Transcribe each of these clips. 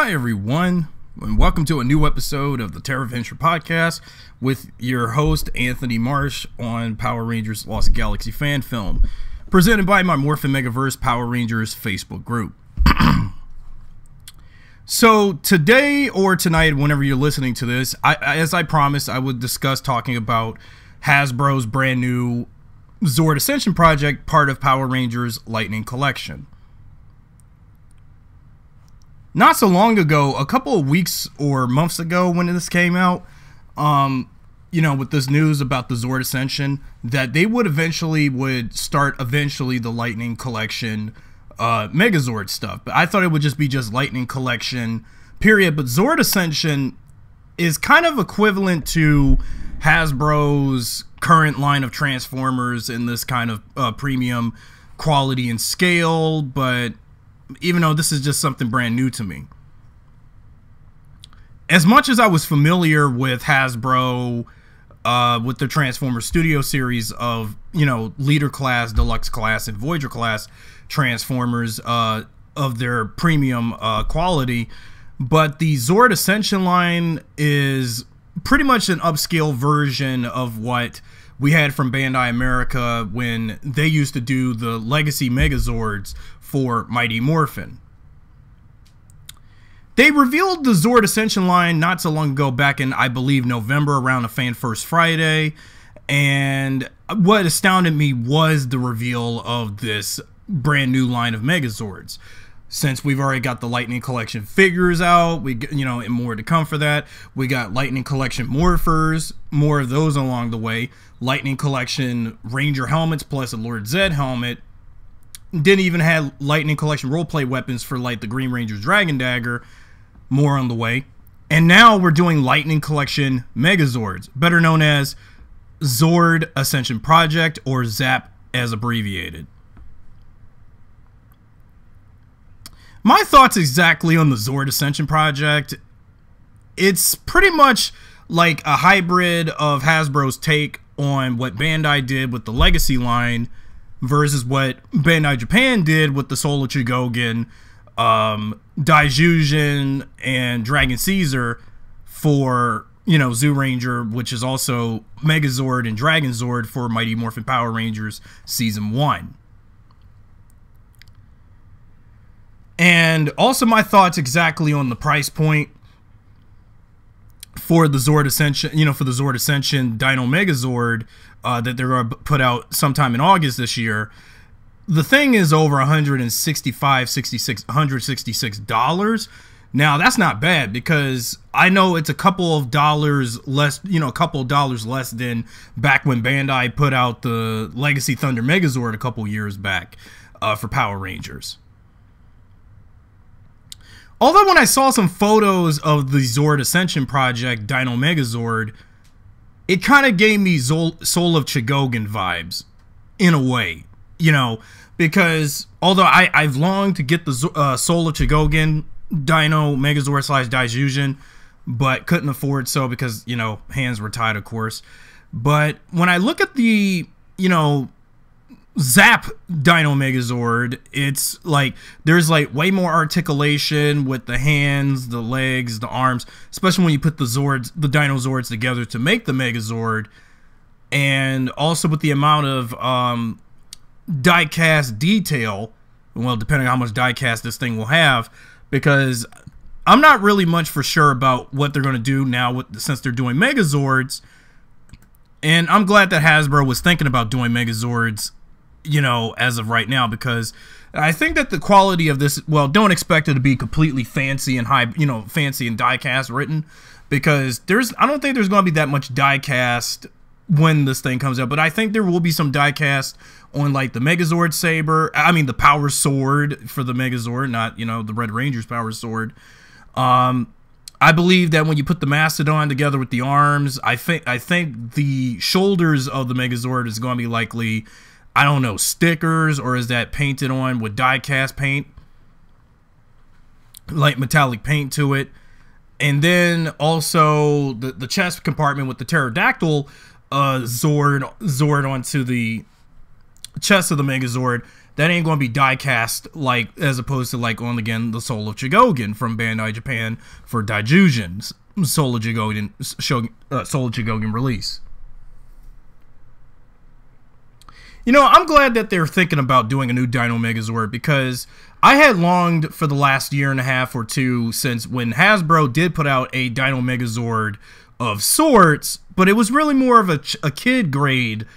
Hi everyone, and welcome to a new episode of the Terra podcast with your host Anthony Marsh on Power Rangers Lost Galaxy fan film, presented by my Morphin Megaverse Power Rangers Facebook group. So today or tonight, whenever you're listening to this, as I promised, I would discuss talking about Hasbro's brand new Zord Ascension Project, part of Power Rangers Lightning Collection. Not so long ago, a couple of weeks or months ago when this came out, with this news about the Zord Ascension, that they would start the Lightning Collection Megazord stuff. But I thought it would just be Lightning Collection, period. But Zord Ascension is kind of equivalent to Hasbro's current line of Transformers in this kind of premium quality and scale, but even though this is just something brand new to me. As much as I was familiar with Hasbro, with the Transformers Studio series of, Leader class, Deluxe class, and Voyager class Transformers of their premium quality, but the Zord Ascension line is pretty much an upscale version of what we had from Bandai America when they used to do the Legacy Megazords for Mighty Morphin. They revealed the Zord Ascension line not so long ago, back in, I believe, November, around a Fan First Friday, and what astounded me was the reveal of this brand new line of Megazords. Since we've already got the Lightning Collection figures out, and more to come for that. We got Lightning Collection Morphers, more of those along the way. Lightning Collection Ranger helmets plus a Lord Zed helmet. Didn't even have Lightning Collection roleplay weapons for like the Green Ranger's Dragon Dagger, more on the way. And now we're doing Lightning Collection Megazords, better known as Zord Ascension Project, or ZAP as abbreviated. My thoughts exactly on the Zord Ascension Project: it's pretty much like a hybrid of Hasbro's take on what Bandai did with the Legacy line versus what Bandai Japan did with the Soul of Chigogan, Daijujin, and Dragon Caesar for, Zoo Ranger, which is also Megazord and Dragon Zord for Mighty Morphin Power Rangers Season 1. And also my thoughts exactly on the price point for the Zord Ascension, for the Zord Ascension Dino Megazord that they're going to put out sometime in August this year. The thing is over $166. Now that's not bad, because I know it's a couple of dollars less, than back when Bandai put out the Legacy Thunder Megazord a couple years back for Power Rangers. Although when I saw some photos of the Zord Ascension Project Dino Megazord, it kind of gave me Soul of Chigogan vibes, in a way, because although I've longed to get the Soul of Chigogan Dino Megazord / Daijujin, but couldn't afford so because, hands were tied, of course. But when I look at the, ZAP Dino Megazord, it's like there's like way more articulation with the hands, the legs, the arms, especially when you put the Dino Zords together to make the Megazord, and also with the amount of die-cast detail, well, depending on how much die-cast this thing will have, because I'm not really much for sure about what they're going to do now since they're doing Megazords, and I'm glad that Hasbro was thinking about doing Megazords, as of right now, because I think that the quality of this, well, don't expect it to be completely fancy and high, fancy and die-cast written, because I don't think there's going to be that much die-cast when this thing comes out, but I think there will be some die-cast on like the Megazord Saber, the Power Sword for the Megazord, not, the Red Ranger's Power Sword. I believe that when you put the Mastodon together with the arms, I think the shoulders of the Megazord is going to be likely, I don't know, stickers, or is that painted on with die-cast paint, like metallic paint to it. And then also the chest compartment with the pterodactyl Zord onto the chest of the Megazord, that ain't going to be die cast like, as opposed to like on again the Soul of Chigogen from Bandai Japan for Daijujin's Soul of Chigogen release. You know, I'm glad that they're thinking about doing a new Dino Megazord, because I had longed for the last year and a half or two since when Hasbro did put out a Dino Megazord of sorts, but it was really more of a kid grade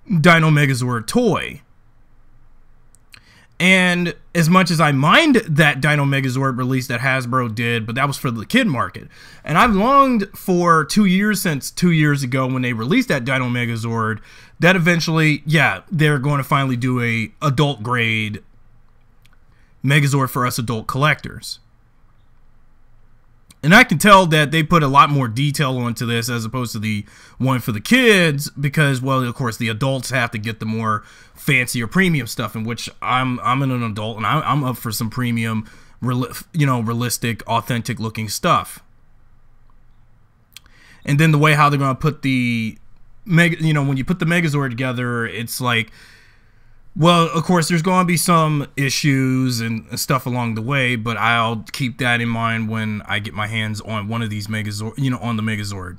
Dino Megazord toy. And as much as I mind that Dino Megazord release that Hasbro did, but that was for the kid market. And I've longed for 2 years, since 2 years ago when they released that Dino Megazord, that eventually, yeah, they're going to finally do a adult grade Megazord for us adult collectors. And I can tell that they put a lot more detail onto this as opposed to the one for the kids, because, well, of course, the adults have to get the more fancier premium stuff, in which I'm an adult and I'm up for some premium, realistic, authentic looking stuff. And then the way how they're going to put the when you put the Megazord together, it's like, well, of course, there's going to be some issues and stuff along the way, but I'll keep that in mind when I get my hands on one of these Megazord, on the Megazord.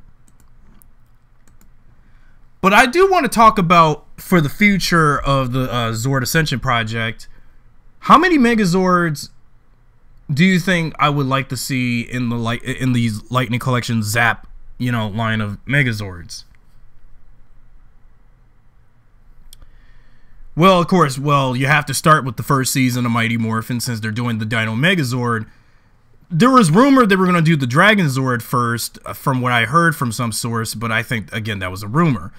But I do want to talk about, for the future of the Zord Ascension Project, how many Megazords do you think I would like to see in these Lightning Collection Zap, line of Megazords? Well, of course, you have to start with the first season of Mighty Morphin, since they're doing the Dino Megazord. There was rumor they were going to do the Dragon Zord first, from what I heard from some source, but I think, again, that was a rumor.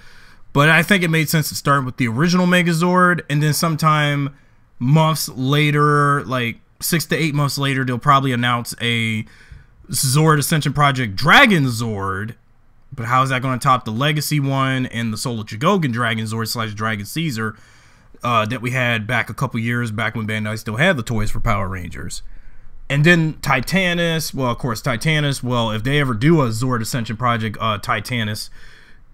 But I think it made sense to start with the original Megazord, and then sometime months later, like 6 to 8 months later, they'll probably announce a Zord Ascension Project Dragon Zord. But how is that going to top the Legacy one and the Soul of Chigogen Dragon Zord / Dragon Caesar that we had back a couple years back when Bandai still had the toys for Power Rangers? And then Titanus, well, of course, Titanus, well, if they ever do a Zord Ascension Project Titanus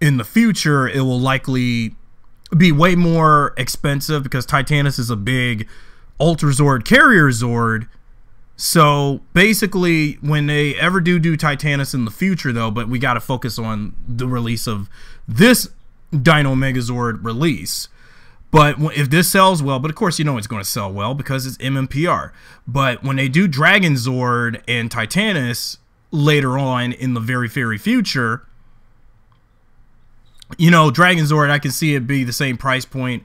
in the future, it will likely be way more expensive, because Titanus is a big Ultra Zord carrier Zord. So basically, when they ever do Titanus in the future, though, but we got to focus on the release of this Dino Megazord release. But if this sells well, but of course, it's going to sell well because it's MMPR. But when they do Dragon Zord and Titanus later on in the very, very future, Dragon Zord, I can see it be the same price point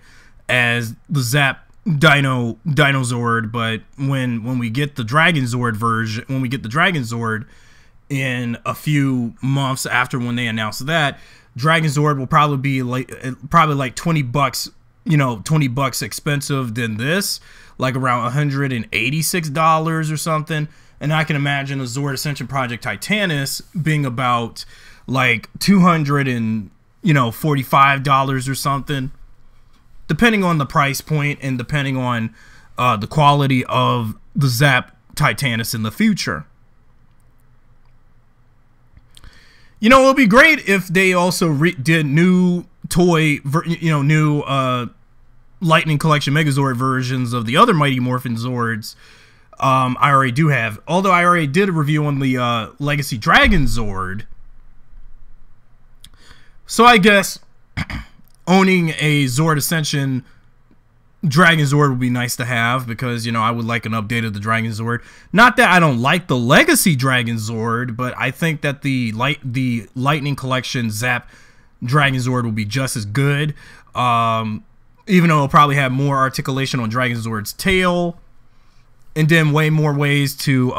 as the Zap Dino Zord. But when we get the Dragon Zord version, when we get the Dragon Zord in a few months after when they announce that, Dragon Zord will probably be like $20. $20 expensive than this, like around $186 or something. And I can imagine a Zord Ascension Project Titanus being about like $245 or something, depending on the price point and depending on the quality of the Zap Titanus in the future. It would be great if they also did new toy, new Lightning Collection Megazord versions of the other Mighty Morphin Zords. I already do have, although I already did a review on the Legacy Dragon Zord. So I guess owning a Zord Ascension Dragon Zord would be nice to have, because I would like an update of the Dragon Zord. Not that I don't like the Legacy Dragon Zord, but I think that the Lightning Collection Zap Dragon Zord will be just as good. Even though it'll probably have more articulation on Dragon Zord's tail, and then way more ways to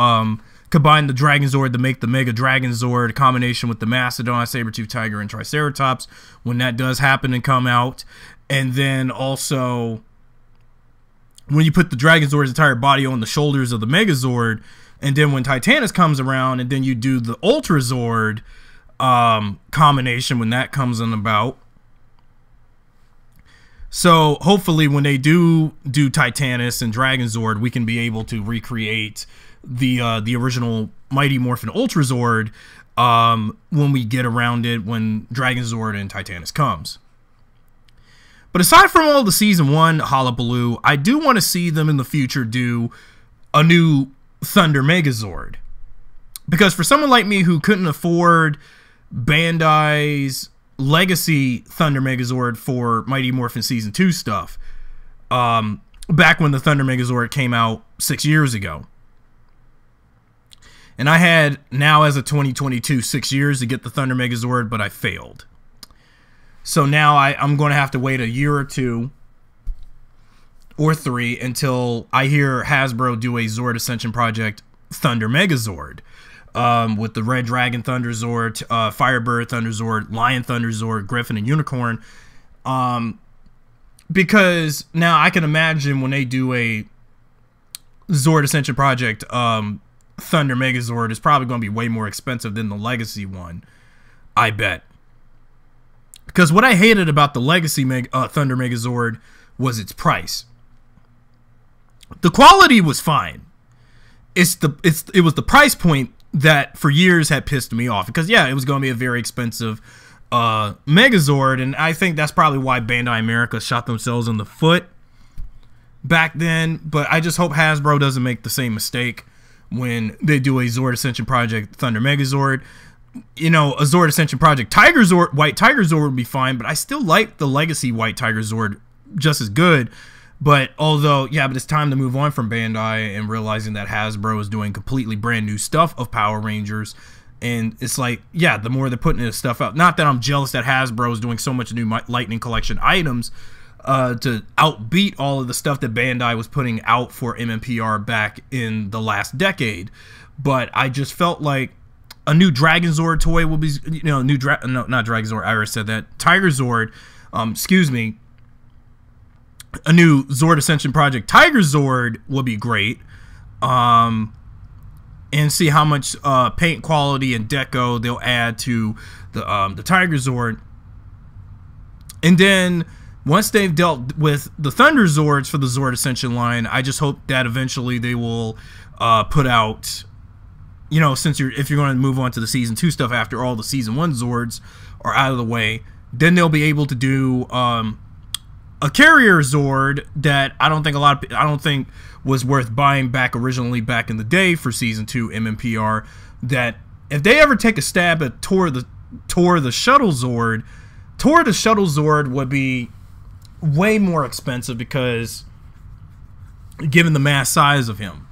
combine the Dragon Zord to make the Mega Dragon Zord, combination with the Mastodon, Saber-Tooth Tiger, and Triceratops, when that does happen and come out. And then also, when you put the Dragon Zord's entire body on the shoulders of the Megazord, and then when Titanus comes around, and then you do the Ultra Zord combination when that comes in about. So hopefully when they do Titanus and Dragon Zord, we can be able to recreate the original Mighty Morphin Ultra Zord when we get around it, when Dragon Zord and Titanus comes. But aside from all the Season 1 hullabaloo, I do want to see them in the future do a new Thunder Megazord. Because for someone like me who couldn't afford Bandai's Legacy Thunder Megazord for Mighty Morphin Season 2 stuff, back when the Thunder Megazord came out 6 years ago. And I had, now as a 2022, 6 years to get the Thunder Megazord, but I failed. So now I'm going to have to wait a year or 2 or 3 until I hear Hasbro do a Zord Ascension Project Thunder Megazord. With the Red Dragon Thunder Zord, Firebird Thunder Zord, Lion Thunder Zord, Griffin, and Unicorn. Because now I can imagine when they do a Zord Ascension Project Thunder Megazord, it's probably going to be way more expensive than the Legacy one, I bet. Because what I hated about the Legacy Thunder Megazord was its price. The quality was fine. It was the price point that for years had pissed me off. Because yeah, it was going to be a very expensive Megazord, and I think that's probably why Bandai America shot themselves in the foot back then. But I just hope Hasbro doesn't make the same mistake when they do a Zord Ascension Project Thunder Megazord. You know, a Zord Ascension Project Tiger Zord, White Tiger Zord would be fine, but I still like the Legacy White Tiger Zord just as good. But although, yeah, but it's time to move on from Bandai and realizing that Hasbro is doing completely brand new stuff of Power Rangers. And it's like, yeah, the more they're putting this stuff out, not that I'm jealous that Hasbro is doing so much new Lightning Collection items to outbeat all of the stuff that Bandai was putting out for MMPR back in the last decade. But I just felt like a new Dragon Zord toy will be, you know, not Dragon Zord, I already said that. Tiger Zord, excuse me. A new Zord Ascension Project Tiger Zord will be great. And see how much paint quality and deco they'll add to the Tiger Zord. And then once they've dealt with the Thunder Zords for the Zord Ascension line, I just hope that eventually they will put out, you know, if you're going to move on to the Season 2 stuff after all the Season 1 Zords are out of the way, then they'll be able to do a Carrier Zord that I don't think was worth buying back originally back in the day for Season 2 MMPR. That if they ever take a stab at Tor the Shuttle Zord, Tor the Shuttle Zord would be way more expensive because given the mass size of him.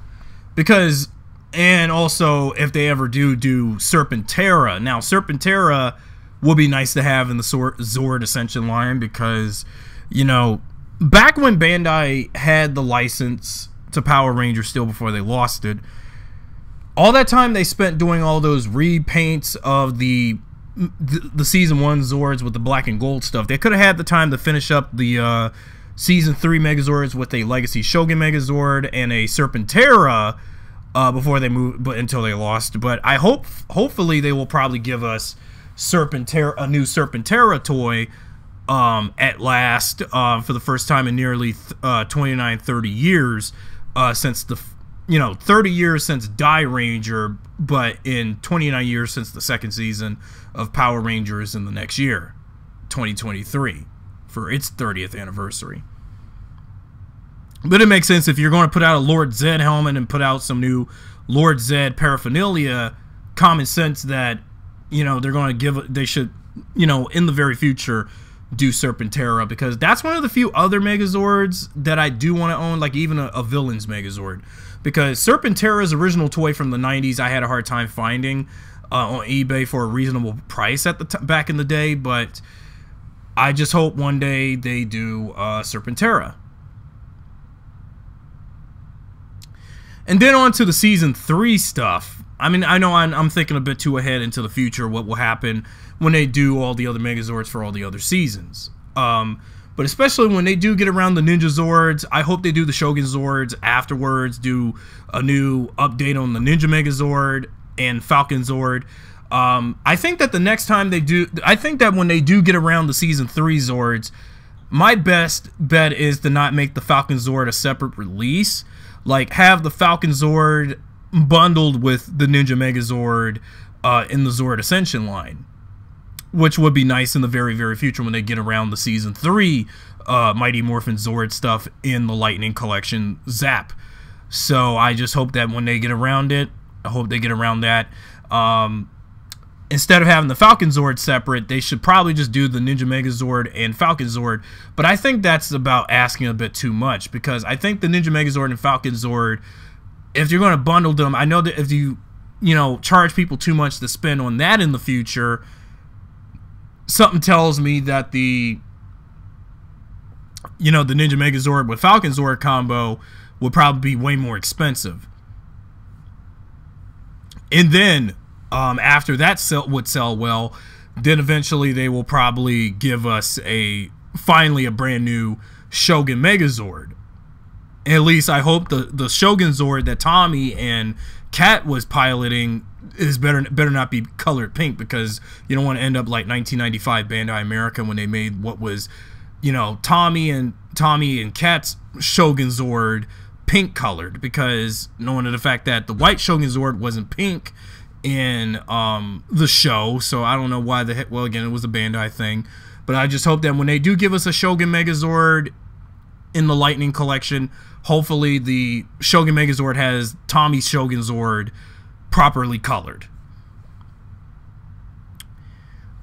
Because, and also if they ever do Serpent Terra. Now Serpent Terra would be nice to have in the Zord Ascension line because, you know, back when Bandai had the license to Power Rangers still before they lost it, all that time they spent doing all those repaints of the Season 1 Zords with the black and gold stuff. They could have had the time to finish up the Season 3 Megazords with a Legacy Shogun Megazord and a Serpent Terra before they moved, but until they lost. But I hopefully they will probably give us a new Serpent Terra toy at last, for the first time in nearly 29-30 years, since 30 years since Die Ranger, but in 29 years since the second season of Power Rangers in the next year, 2023, for its 30th anniversary. But it makes sense if you're going to put out a Lord Zed helmet and put out some new Lord Zed paraphernalia, common sense that, you know, they should, you know, in the very future do Serpent Terra, because that's one of the few other Megazords that I do want to own, like even a Villains Megazord, because Serpent Terra's original toy from the 90s I had a hard time finding on eBay for a reasonable price at the back in the day. But I just hope one day they do Serpent Terra. And then on to the Season 3 stuff. I mean, I know I'm thinking a bit too ahead into the future, what will happen when they do all the other Megazords for all the other seasons. But especially when they do get around the Ninja Zords, I hope they do the Shogun Zords afterwards, do a new update on the Ninja Megazord and Falcon Zord. I think that the next time they do, I think that when they do get around the Season 3 Zords, my best bet is to not make the Falcon Zord a separate release. Like, have the Falcon Zord bundled with the Ninja Megazord in the Zord Ascension line, which would be nice in the very, very future when they get around the Season 3 Mighty Morphin Zord stuff in the Lightning Collection Zap. So I just hope that when they get around it, I hope they get around that. Instead of having the Falcon Zord separate, they should probably just do the Ninja Megazord and Falcon Zord. But I think that's about asking a bit too much, because I think the Ninja Megazord and Falcon Zord, if you're going to bundle them, I know that if you charge people too much to spend on that in the future, something tells me that the Ninja Megazord with Falcon Zord combo would probably be way more expensive. And then after that would sell well, then eventually they will probably give us finally a brand new Shogun Megazord. At least I hope the Shogun Zord that Tommy and Kat was piloting is better not be colored pink, because you don't want to end up like 1995 Bandai America when they made what was, Tommy and Kat's Shogun Zord pink colored, because knowing the fact that the white Shogun Zord wasn't pink in the show. So I don't know why the heck. Well, again, it was a Bandai thing, but I just hope that when they do give us a Shogun Megazord in the Lightning Collection, hopefully the Shogun Megazord has Tommy's Shogun Zord properly colored.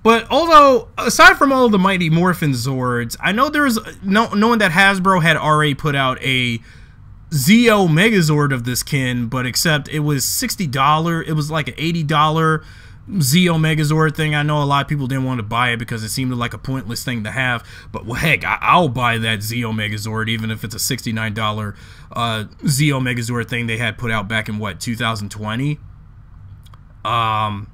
But although, aside from all of the Mighty Morphin Zords, I know there's knowing that Hasbro had already put out a Zeo Megazord of this kin, but except it was $60. It was like an $80 Zeo Megazord thing. I know a lot of people didn't want to buy it because it seemed like a pointless thing to have, but well, heck, I'll buy that Zeo Megazord even if it's a $69 Zeo Megazord thing they had put out back in what, 2020. I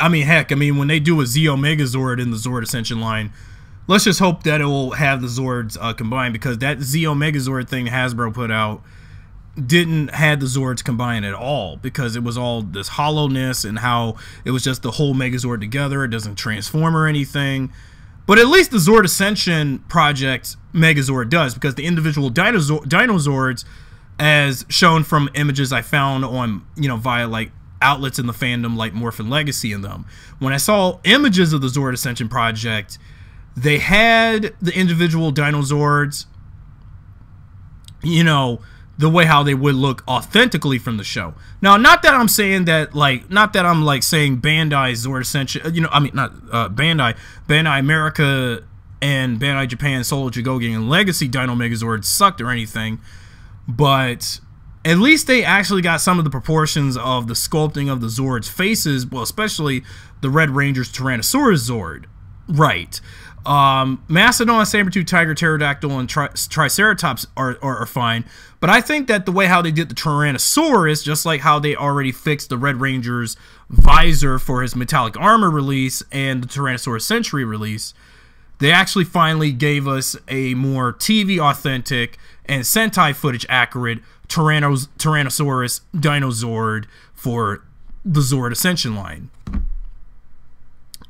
mean, heck, when they do a Zeo Megazord in the Zord Ascension line, let's just hope that it will have the Zords combined, because that Zeo Megazord thing Hasbro put out didn't have the Zords combined at all, because it was all this hollowness and how it was just the whole Megazord together. It doesn't transform or anything. But at least the Zord Ascension Project Megazord does, because the individual Dino Zords, as shown from images I found on, via like outlets in the fandom like Morphin Legacy and them, when I saw images of the Zord Ascension Project, they had the individual Dino Zords, the way how they would look authentically from the show. Now, not that I'm saying that, not that I'm saying Bandai Zord Ascension, Bandai America and Bandai Japan Solo Chugogen and Legacy Dino Megazords sucked or anything, but at least they actually got some of the proportions of the sculpting of the Zords' faces, well, especially the Red Ranger's Tyrannosaurus Zord, right. Mastodon, Sabertooth, Tiger, Pterodactyl, and Triceratops are fine, but I think that the way how they did the Tyrannosaurus, just like how they already fixed the Red Ranger's visor for his metallic armor release and the Tyrannosaurus Century release, they actually finally gave us a more TV authentic and Sentai footage accurate Tyrannosaurus Dino Zord for the Zord Ascension line.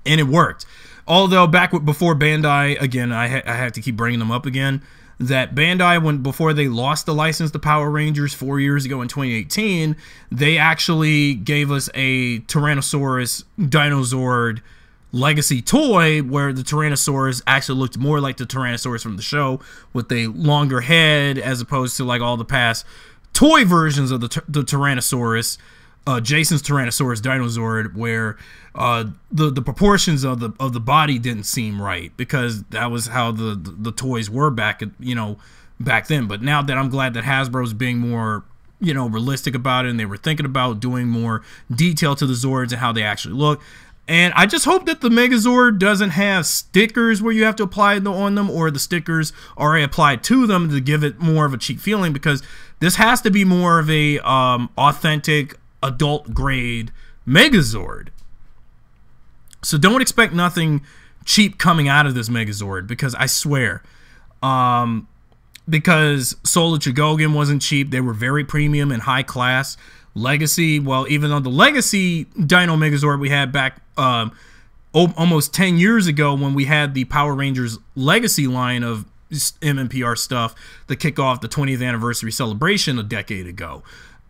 And it worked. Although before Bandai, again, I have to keep bringing them up again, that Bandai, before they lost the license to Power Rangers 4 years ago in 2018, they actually gave us a Tyrannosaurus Dino Zord Legacy toy where the Tyrannosaurus actually looked more like the Tyrannosaurus from the show, with a longer head, as opposed to like all the past toy versions of the Tyrannosaurus, Jason's Tyrannosaurus Dino Zord, where the proportions of the body didn't seem right, because that was how the toys were back then. But now that I'm glad that Hasbro's being more realistic about it, and they were thinking about doing more detail to the Zords and how they actually look. And I just hope that the Megazord doesn't have stickers where you have to apply on them, or the stickers are applied to them to give it more of a cheap feeling, because this has to be more of a authentic adult grade Megazord. So don't expect nothing cheap coming out of this Megazord, because I swear, because Solo Chugogen wasn't cheap, they were very premium and high class. Legacy, well, even though the Legacy Dino Megazord we had back almost 10 years ago, when we had the Power Rangers Legacy line of MMPR stuff to kick off the 20th anniversary celebration a decade ago,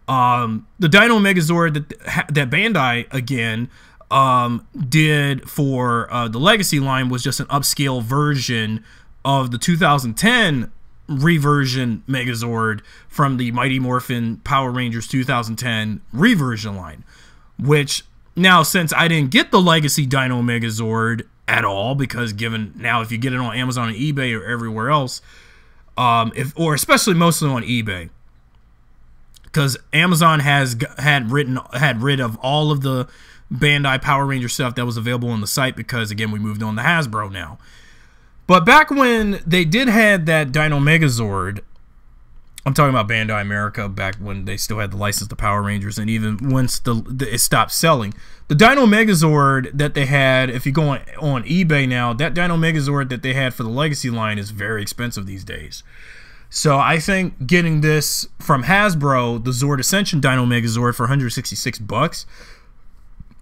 the Dino Megazord that Bandai, again, did for the Legacy line was just an upscale version of the 2010 reversion Megazord from the Mighty Morphin Power Rangers 2010 reversion line, which now, since I didn't get the Legacy Dino Megazord at all, because given now if you get it on Amazon and eBay or everywhere else, or especially mostly on eBay, because Amazon had rid of all of the Bandai Power Ranger stuff that was available on the site, because again we moved on to Hasbro now. But back when they did had that Dino Megazord, I'm talking about Bandai America, back when they still had the license to Power Rangers, and even once it stopped selling, the Dino Megazord that they had, if you go on eBay now, that Dino Megazord that they had for the Legacy line is very expensive these days. So I think getting this from Hasbro, the Zord Ascension Dino Megazord, for $166,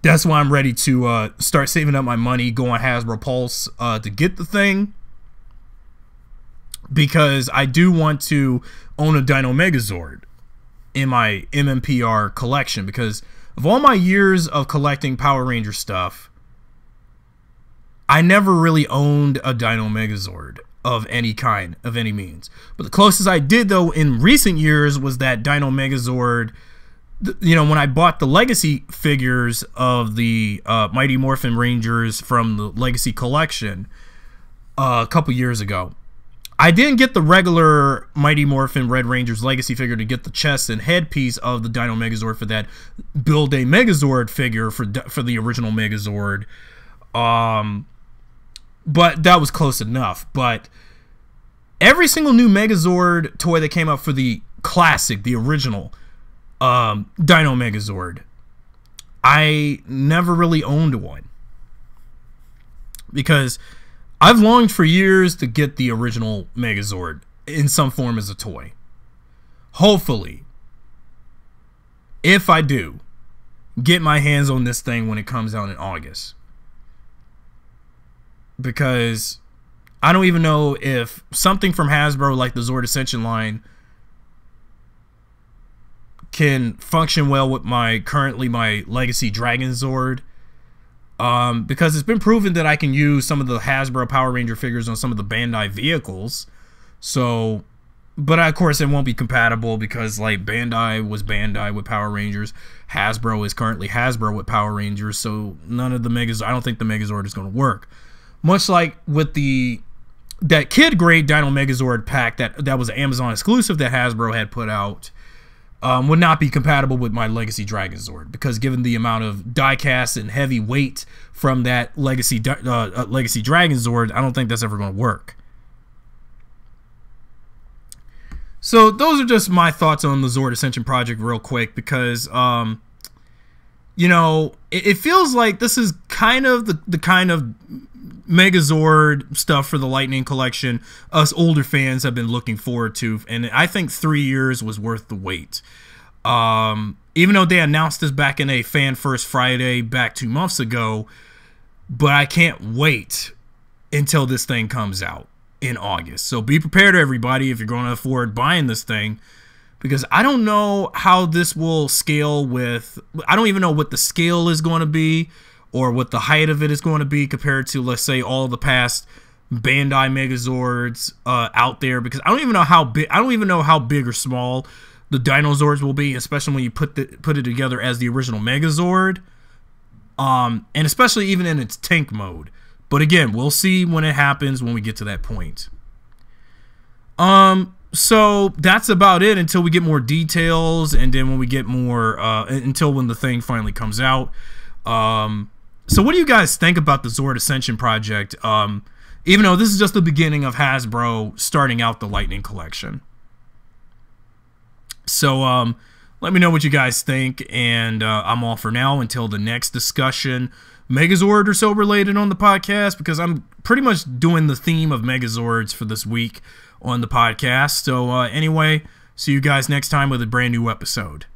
that's why I'm ready to start saving up my money, go on Hasbro Pulse to get the thing, because I do want to own a Dino Megazord in my MMPR collection, because of all my years of collecting Power Ranger stuff, I never really owned a Dino Megazord of any kind, of any means. But the closest I did, though, in recent years was that Dino Megazord, you know, when I bought the Legacy figures of the Mighty Morphin Rangers from the Legacy collection a couple years ago. I didn't get the regular Mighty Morphin Red Rangers Legacy figure to get the chest and headpiece of the Dino Megazord for that Build a Megazord figure for the original Megazord. But that was close enough. But every single new Megazord toy that came out for the classic, the original Dino Megazord, I never really owned one, because I've longed for years to get the original Megazord in some form as a toy. Hopefully, if I do get my hands on this thing when it comes out in August, because I don't even know if something from Hasbro like the Zord Ascension line can function well with my Legacy Dragon Zord. Because it's been proven that I can use some of the Hasbro Power Ranger figures on some of the Bandai vehicles. So, but of course it won't be compatible, because like Bandai was Bandai with Power Rangers, Hasbro is currently Hasbro with Power Rangers, so none of the Megazord, I don't think the Megazord is going to work. Much like with that kid grade Dino Megazord pack that was an Amazon exclusive that Hasbro had put out, would not be compatible with my Legacy Dragon Zord, because given the amount of die-cast and heavy weight from that Legacy Dragon Zord, I don't think that's ever going to work. So those are just my thoughts on the Zord Ascension Project real quick, because you know, it feels like this is kind of the kind of Megazord stuff for the Lightning Collection us older fans have been looking forward to, and I think 3 years was worth the wait. Even though they announced this back in a Fan First Friday back 2 months ago, but I can't wait until this thing comes out in August. So be prepared, everybody, if you're going to afford buying this thing, because I don't know how this will scale with, I don't even know what the scale is going to be, or what the height of it is going to be compared to, let's say, all the past Bandai Megazords out there, because I don't even know how big or small the Dinozords will be, especially when you put it together as the original Megazord, and especially even in its tank mode. But again, we'll see when it happens, when we get to that point. So that's about it until we get more details, and then when we get more until when the thing finally comes out. So what do you guys think about the Zord Ascension Project? Even though this is just the beginning of Hasbro starting out the Lightning Collection. So let me know what you guys think, and I'm all for now until the next discussion, Megazord or so related on the podcast, because I'm pretty much doing the theme of Megazords for this week on the podcast. So anyway, see you guys next time with a brand new episode.